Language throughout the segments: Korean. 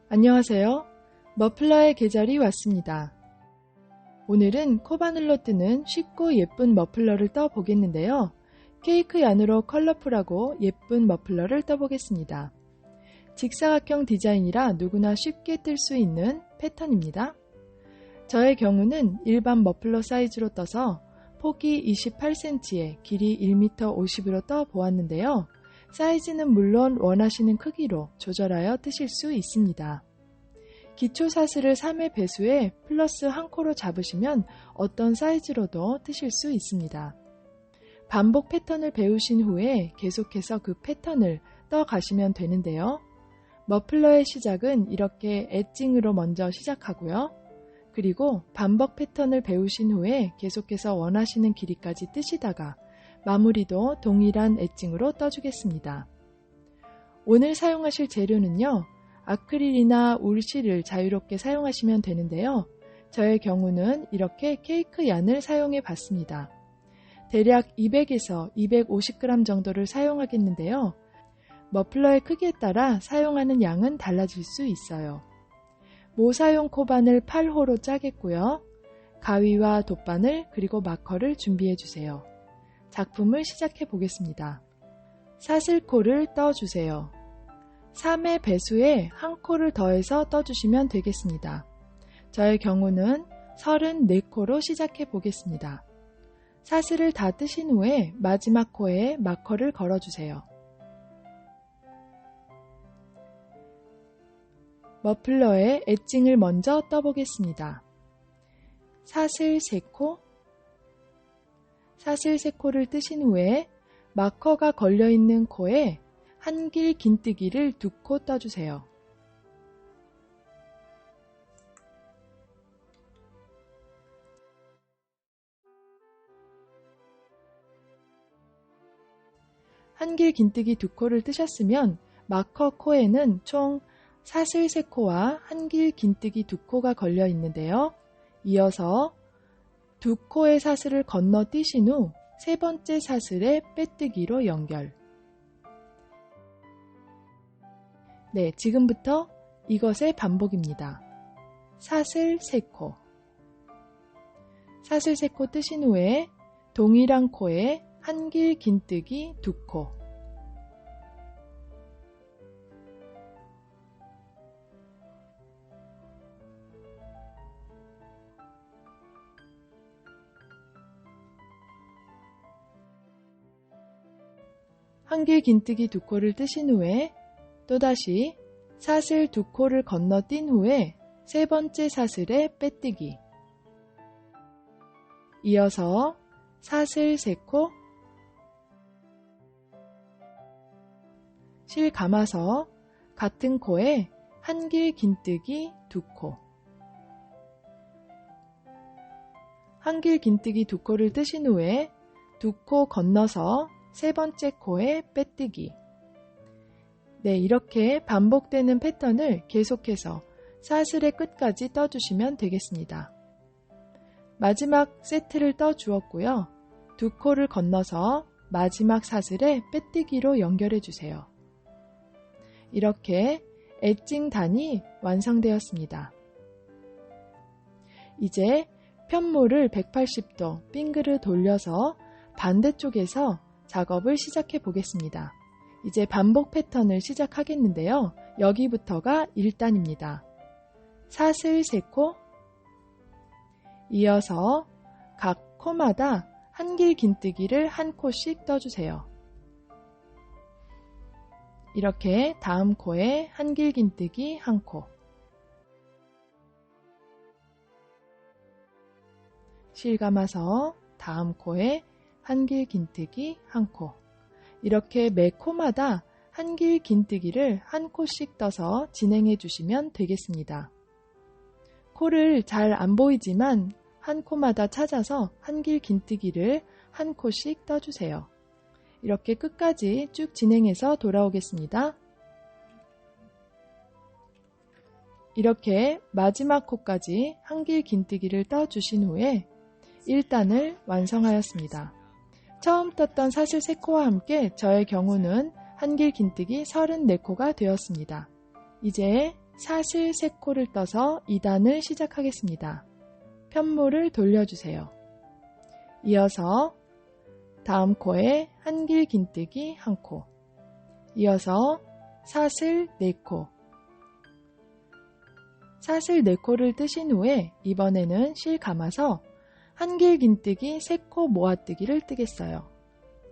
안녕하세요. 머플러의 계절이 왔습니다. 오늘은 코바늘로 뜨는 쉽고 예쁜 머플러를 떠보겠는데요. 케이크 안으로 컬러풀하고 예쁜 머플러를 떠보겠습니다. 직사각형 디자인이라 누구나 쉽게 뜰 수 있는 패턴입니다. 저의 경우는 일반 머플러 사이즈로 떠서 폭이 28cm에 길이 1m 50으로 떠 보았는데요. 사이즈는 물론 원하시는 크기로 조절하여 뜨실 수 있습니다. 기초 사슬을 3의 배수에 플러스 1코로 잡으시면 어떤 사이즈로도 뜨실 수 있습니다. 반복 패턴을 배우신 후에 계속해서 그 패턴을 떠 가시면 되는데요. 머플러의 시작은 이렇게 엣징으로 먼저 시작하고요. 그리고 반복 패턴을 배우신 후에 계속해서 원하시는 길이까지 뜨시다가 마무리도 동일한 엣징으로 떠주겠습니다. 오늘 사용하실 재료는요. 아크릴이나 울실을 자유롭게 사용하시면 되는데요. 저의 경우는 이렇게 케이크 얀을 사용해 봤습니다. 대략 200에서 250g 정도를 사용하겠는데요. 머플러의 크기에 따라 사용하는 양은 달라질 수 있어요. 모사용 코바늘 8호로 짜겠고요. 가위와 돗바늘 그리고 마커를 준비해 주세요. 작품을 시작해 보겠습니다. 사슬코를 떠주세요. 3의 배수에 1코를 더해서 떠주시면 되겠습니다. 저의 경우는 34코로 시작해 보겠습니다. 사슬을 다 뜨신 후에 마지막 코에 마커를 걸어주세요. 머플러의 엣징을 먼저 떠보겠습니다. 사슬 3코, 사슬 3코를 뜨신 후에 마커가 걸려있는 코에 한길 긴뜨기를 2코 떠주세요. 한길 긴뜨기 2코를 뜨셨으면 마커 코에는 총 사슬 3코와 한길 긴뜨기 2코가 걸려 있는데요. 이어서 2코의 사슬을 건너뛰신 후 세 번째 사슬의 빼뜨기로 연결. 네, 지금부터 이것의 반복입니다. 사슬 3코, 사슬 3코 뜨신 후에 동일한 코에 한길 긴뜨기 2코, 한길 긴뜨기 2코를 뜨신 후에 또다시 사슬 2코를 건너뛴 후에 세 번째 사슬의 빼뜨기, 이어서 사슬 3코, 실 감아서 같은 코에 한길 긴뜨기 2코, 한길 긴뜨기 2코를 뜨신 후에 2코 건너서 세 번째 코에 빼뜨기. 네, 이렇게 반복되는 패턴을 계속해서 사슬의 끝까지 떠주시면 되겠습니다. 마지막 세트를 떠주었고요. 2코를 건너서 마지막 사슬에 빼뜨기로 연결해 주세요. 이렇게 엣징 단이 완성되었습니다. 이제 편모를 180도 빙그르 돌려서 반대쪽에서 작업을 시작해 보겠습니다. 이제 반복 패턴을 시작하겠는데요. 여기부터가 1단입니다. 사슬 3코, 이어서 각 코마다 한길 긴뜨기를 1코씩 떠주세요. 이렇게 다음 코에 한길 긴뜨기 1코, 실 감아서 다음 코에 한길 긴뜨기 1코, 이렇게 매 코마다 한길 긴뜨기를 1코씩 떠서 진행해 주시면 되겠습니다. 코를 잘 안 보이지만 한 코마다 찾아서 한길 긴뜨기를 1코씩 떠주세요. 이렇게 끝까지 쭉 진행해서 돌아오겠습니다. 이렇게 마지막 코까지 한길 긴뜨기를 떠주신 후에 1단을 완성하였습니다. 처음 떴던 사슬 3코와 함께 저의 경우는 한길 긴뜨기 34코가 되었습니다. 이제 사슬 3코를 떠서 2단을 시작하겠습니다. 편물을 돌려주세요. 이어서 다음 코에 한길 긴뜨기 1코, 이어서 사슬 4코, 사슬 4코를 뜨신 후에 이번에는 실 감아서 한길 긴뜨기 3코 모아뜨기를 뜨겠어요.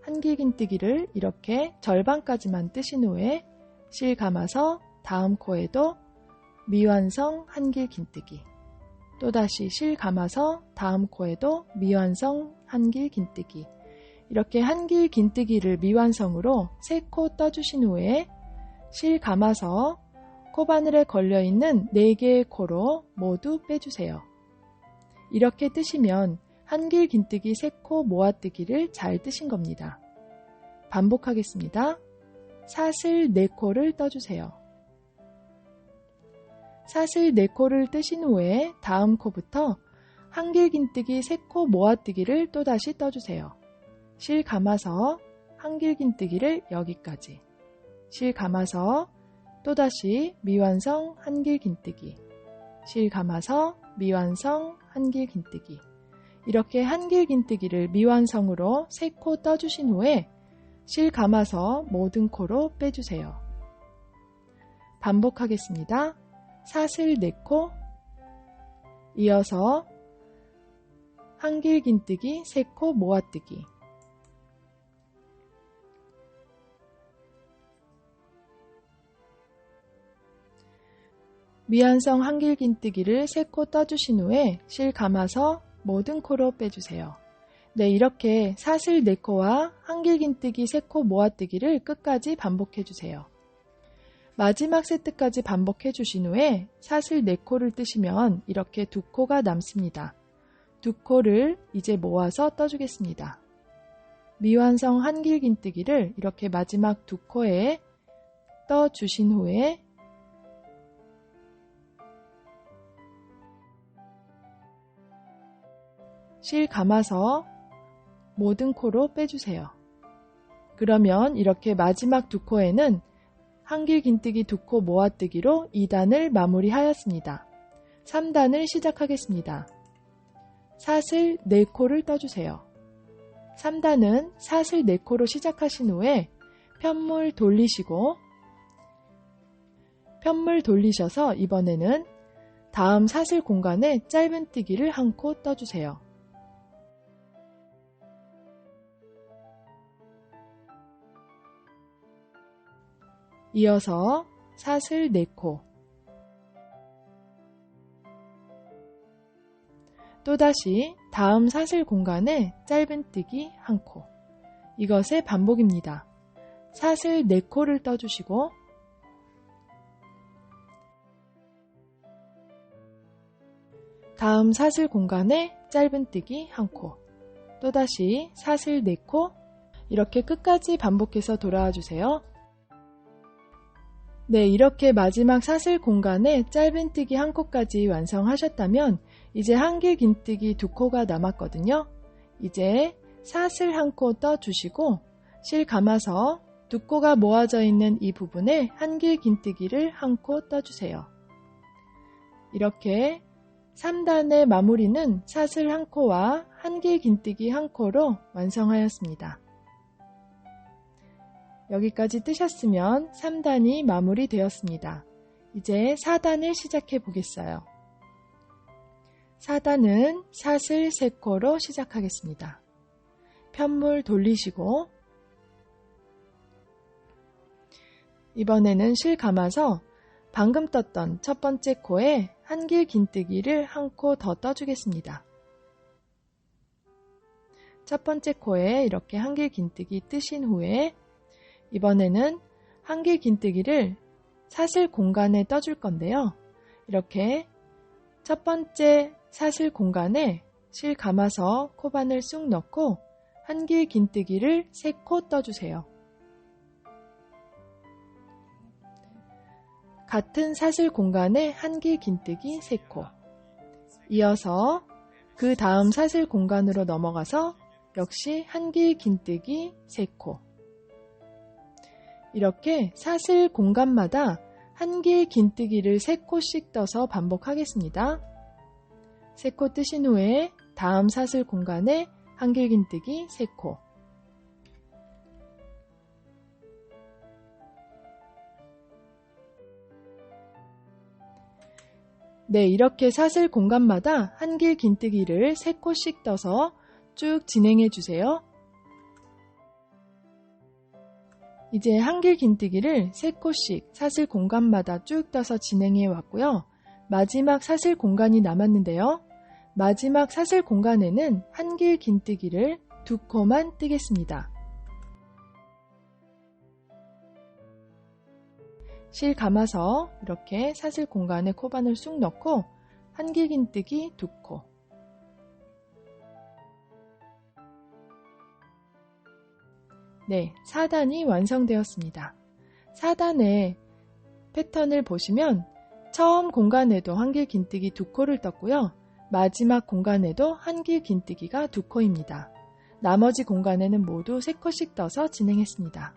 한길 긴뜨기를 이렇게 절반까지만 뜨신 후에 실 감아서 다음 코에도 미완성 한길 긴뜨기, 또다시 실 감아서 다음 코에도 미완성 한길 긴뜨기, 이렇게 한길 긴뜨기를 미완성으로 3코 떠주신 후에 실 감아서 코바늘에 걸려있는 4개의 코로 모두 빼주세요. 이렇게 뜨시면 한길 긴뜨기 3코 모아뜨기를 잘 뜨신 겁니다. 반복하겠습니다. 사슬 4코를 떠주세요. 사슬 4코를 뜨신 후에 다음 코부터 한길 긴뜨기 3코 모아뜨기를 또다시 떠주세요. 실 감아서 한길 긴뜨기를 여기까지, 실 감아서 또다시 미완성 한길 긴뜨기, 실 감아서 미완성 한길 긴뜨기, 이렇게 한길 긴뜨기를 미완성으로 3코 떠주신 후에 실 감아서 모든 코로 빼주세요. 반복하겠습니다. 사슬 4코, 이어서 한길 긴뜨기 3코 모아뜨기, 미완성 한길 긴뜨기를 3코 떠주신 후에 실 감아서 모든 코로 빼주세요. 네, 이렇게 사슬 4코와 한길 긴뜨기 3코 모아뜨기를 끝까지 반복해주세요. 마지막 세트까지 반복해주신 후에 사슬 4코를 뜨시면 이렇게 2코가 남습니다. 2코를 이제 모아서 떠주겠습니다. 미완성 한길 긴뜨기를 이렇게 마지막 2코에 떠주신 후에 실 감아서 모든 코로 빼주세요. 그러면 이렇게 마지막 2코에는 한길 긴뜨기 2코 모아뜨기로 2단을 마무리하였습니다. 3단을 시작하겠습니다. 사슬 4코를 떠주세요. 3단은 사슬 4코로 시작하신 후에 편물 돌리셔서 이번에는 다음 사슬 공간에 짧은뜨기를 1코 떠주세요. 이어서 사슬 4코, 또다시 다음 사슬 공간에 짧은뜨기 1코, 이것의 반복입니다. 사슬 4코를 떠주시고 다음 사슬 공간에 짧은뜨기 1코, 또다시 사슬 4코, 이렇게 끝까지 반복해서 돌아와 주세요. 네, 이렇게 마지막 사슬 공간에 짧은뜨기 1코까지 완성하셨다면 이제 한길 긴뜨기 2코가 남았거든요. 이제 사슬 1코 떠주시고 실 감아서 2코가 모아져 있는 이 부분에 한길 긴뜨기를 1코 떠주세요. 이렇게 3단의 마무리는 사슬 1코와 한길 긴뜨기 1코로 완성하였습니다. 여기까지 뜨셨으면 3단이 마무리되었습니다. 이제 4단을 시작해 보겠어요. 4단은 사슬 3코로 시작하겠습니다. 편물 돌리시고 이번에는 실 감아서 방금 떴던 첫 번째 코에 한길 긴뜨기를 1코 더 떠주겠습니다. 첫 번째 코에 이렇게 한길 긴뜨기 뜨신 후에 이번에는 한길 긴뜨기를 사슬 공간에 떠줄 건데요. 이렇게 첫 번째 사슬 공간에 실 감아서 코바늘 쑥 넣고 한길 긴뜨기를 3코 떠주세요. 같은 사슬 공간에 한길 긴뜨기 3코, 이어서 그 다음 사슬 공간으로 넘어가서 역시 한길 긴뜨기 3코, 이렇게 사슬 공간마다 한 길 긴뜨기를 3코씩 떠서 반복하겠습니다. 3코 뜨신 후에 다음 사슬 공간에 한 길 긴뜨기 3코. 네, 이렇게 사슬 공간마다 한 길 긴뜨기를 3코씩 떠서 쭉 진행해 주세요. 이제 한 길 긴뜨기를 3코씩 사슬 공간마다 쭉 떠서 진행해 왔고요. 마지막 사슬 공간이 남았는데요. 마지막 사슬 공간에는 한 길 긴뜨기를 2코만 뜨겠습니다. 실 감아서 이렇게 사슬 공간에 코바늘 쑥 넣고 한 길 긴뜨기 2코. 네, 4단이 완성되었습니다. 4단의 패턴을 보시면 처음 공간에도 한 길 긴뜨기 2코를 떴고요. 마지막 공간에도 한 길 긴뜨기가 2코입니다. 나머지 공간에는 모두 3코씩 떠서 진행했습니다.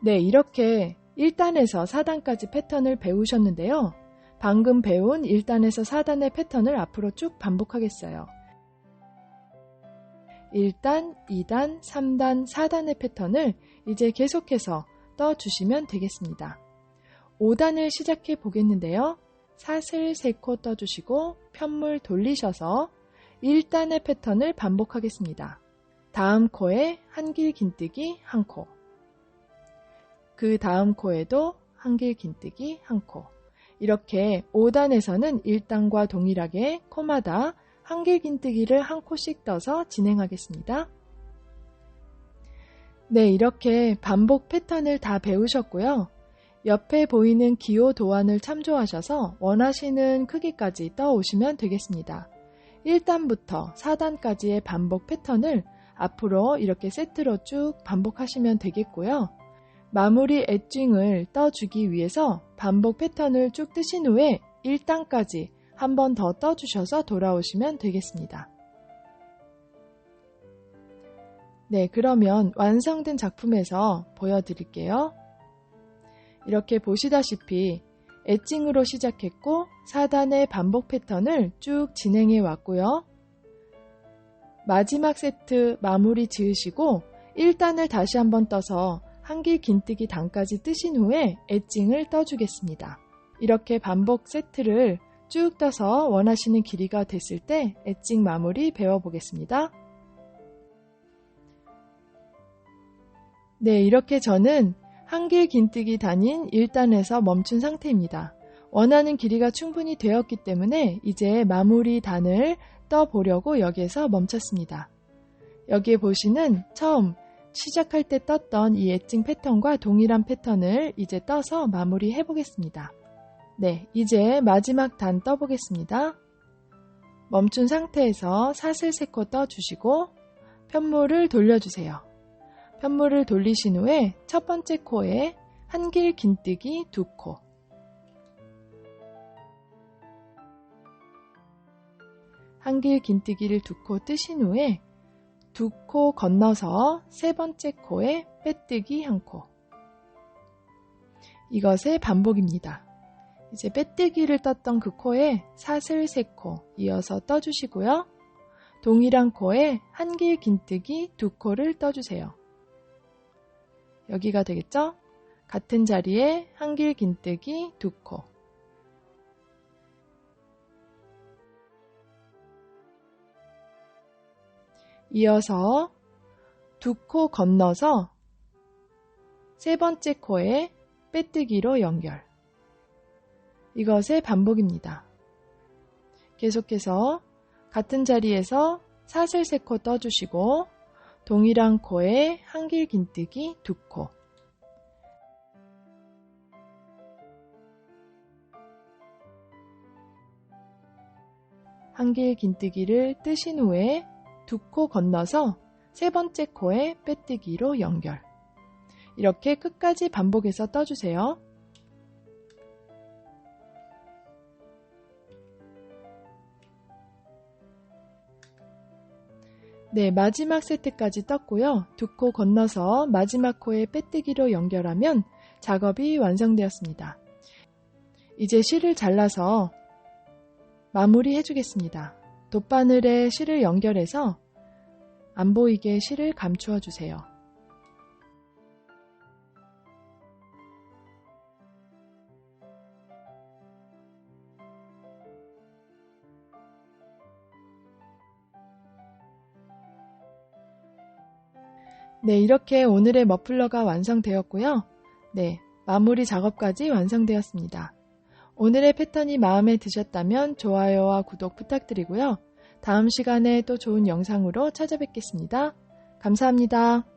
네, 이렇게 1단에서 4단까지 패턴을 배우셨는데요. 방금 배운 1단에서 4단의 패턴을 앞으로 쭉 반복하겠어요. 1단, 2단, 3단, 4단의 패턴을 이제 계속해서 떠주시면 되겠습니다. 5단을 시작해 보겠는데요. 사슬 3코 떠주시고 편물 돌리셔서 1단의 패턴을 반복하겠습니다. 다음 코에 한 길 긴뜨기 1코, 그 다음 코에도 한 길 긴뜨기 1코. 이렇게 5단에서는 1단과 동일하게 코마다 한 길 긴뜨기를 1코씩 떠서 진행하겠습니다. 네, 이렇게 반복 패턴을 다 배우셨고요. 옆에 보이는 기호 도안을 참조하셔서 원하시는 크기까지 떠오시면 되겠습니다. 1단부터 4단까지의 반복 패턴을 앞으로 이렇게 세트로 쭉 반복하시면 되겠고요. 마무리 엣징을 떠주기 위해서 반복 패턴을 쭉 뜨신 후에 1단까지 한 번 더 떠주셔서 돌아오시면 되겠습니다. 네, 그러면 완성된 작품에서 보여드릴게요. 이렇게 보시다시피 엣징으로 시작했고 4단의 반복 패턴을 쭉 진행해 왔고요. 마지막 세트 마무리 지으시고 1단을 다시 한번 떠서 한 길 긴뜨기 단까지 뜨신 후에 엣징을 떠주겠습니다. 이렇게 반복 세트를 쭉 떠서 원하시는 길이가 됐을 때 엣징 마무리 배워보겠습니다. 네, 이렇게 저는 한 길 긴뜨기 단인 1단에서 멈춘 상태입니다. 원하는 길이가 충분히 되었기 때문에 이제 마무리 단을 떠보려고 여기에서 멈췄습니다. 여기에 보시는 처음 시작할 때 떴던 이 엣징 패턴과 동일한 패턴을 이제 떠서 마무리 해보겠습니다. 네, 이제 마지막 단 떠보겠습니다. 멈춘 상태에서 사슬 3코 떠주시고 편물을 돌려주세요. 편물을 돌리신 후에 첫 번째 코에 한 길 긴뜨기 2코, 한 길 긴뜨기를 2코 뜨신 후에 2코 건너서 세 번째 코에 빼뜨기 1코. 이것의 반복입니다. 이제 빼뜨기를 떴던 그 코에 사슬 3코 이어서 떠주시고요. 동일한 코에 한 길 긴뜨기 2코를 떠주세요. 여기가 되겠죠? 같은 자리에 한 길 긴뜨기 2코. 이어서 2코 건너서 세 번째 코에 빼뜨기로 연결. 이것의 반복입니다. 계속해서 같은 자리에서 사슬 3코 떠주시고 동일한 코에 한 길 긴뜨기 2코. 한 길 긴뜨기를 뜨신 후에 2코 건너서 세 번째 코에 빼뜨기로 연결. 이렇게 끝까지 반복해서 떠주세요. 네, 마지막 세트까지 떴고요. 2코 건너서 마지막 코에 빼뜨기로 연결하면 작업이 완성되었습니다. 이제 실을 잘라서 마무리 해주겠습니다. 돗바늘에 실을 연결해서 안 보이게 실을 감추어 주세요. 네, 이렇게 오늘의 머플러가 완성되었고요. 네, 마무리 작업까지 완성되었습니다. 오늘의 패턴이 마음에 드셨다면 좋아요와 구독 부탁드리고요. 다음 시간에 또 좋은 영상으로 찾아뵙겠습니다. 감사합니다.